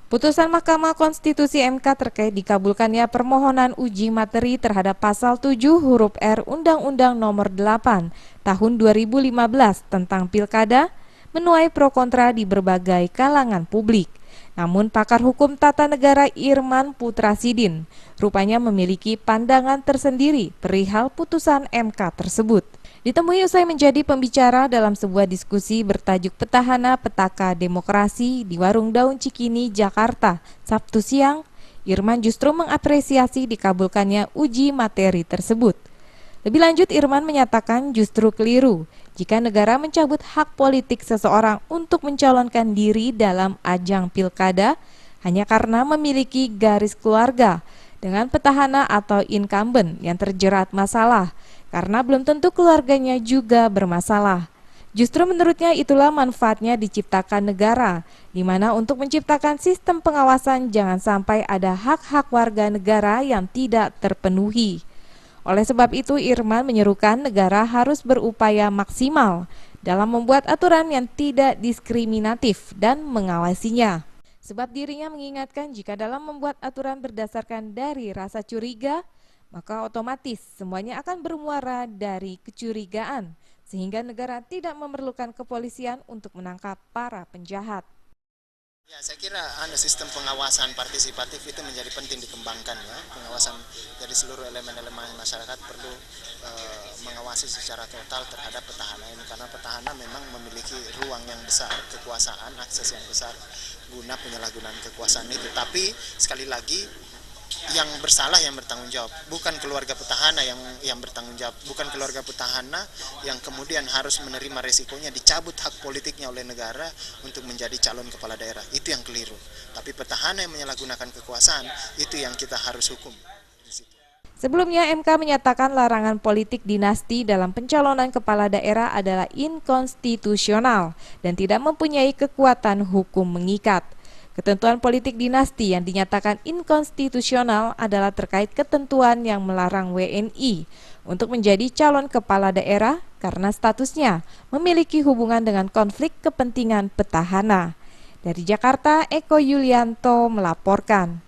Putusan Mahkamah Konstitusi (MK) terkait dikabulkannya permohonan uji materi terhadap pasal 7 huruf R Undang-Undang Nomor 8 Tahun 2015 tentang Pilkada menuai pro kontra di berbagai kalangan publik. Namun pakar hukum tata negara Irman Putrasidin rupanya memiliki pandangan tersendiri perihal putusan MK tersebut. Ditemui usai menjadi pembicara dalam sebuah diskusi bertajuk Petahana Petaka Demokrasi di Warung Daun Cikini, Jakarta, Sabtu siang, Irman justru mengapresiasi dikabulkannya uji materi tersebut. Lebih lanjut, Irman menyatakan justru keliru jika negara mencabut hak politik seseorang untuk mencalonkan diri dalam ajang pilkada hanya karena memiliki garis keluarga dengan petahana atau incumbent yang terjerat masalah, karena belum tentu keluarganya juga bermasalah. Justru menurutnya itulah manfaatnya diciptakan negara, di mana untuk menciptakan sistem pengawasan jangan sampai ada hak-hak warga negara yang tidak terpenuhi. Oleh sebab itu, Irman menyerukan negara harus berupaya maksimal dalam membuat aturan yang tidak diskriminatif dan mengawasinya. Sebab dirinya mengingatkan jika dalam membuat aturan berdasarkan dari rasa curiga, maka otomatis semuanya akan bermuara dari kecurigaan, sehingga negara tidak memerlukan kepolisian untuk menangkap para penjahat. Ya, saya kira sistem pengawasan partisipatif itu menjadi penting dikembangkan ya. Pengawasan dari seluruh elemen-elemen masyarakat perlu mengawasi secara total terhadap petahana ini, karena petahana memang memiliki ruang yang besar, kekuasaan, akses yang besar guna penyalahgunaan kekuasaan itu. Tapi sekali lagi yang bersalah yang bertanggung jawab, bukan keluarga petahana yang bertanggung jawab, bukan keluarga petahana yang kemudian harus menerima resikonya dicabut hak politiknya oleh negara untuk menjadi calon kepala daerah. Itu yang keliru. Tapi petahana yang menyalahgunakan kekuasaan, itu yang kita harus hukum. Sebelumnya, MK menyatakan larangan politik dinasti dalam pencalonan kepala daerah adalah inkonstitusional dan tidak mempunyai kekuatan hukum mengikat. Ketentuan politik dinasti yang dinyatakan inkonstitusional adalah terkait ketentuan yang melarang WNI untuk menjadi calon kepala daerah karena statusnya memiliki hubungan dengan konflik kepentingan petahana. Dari Jakarta, Eko Yulianto melaporkan.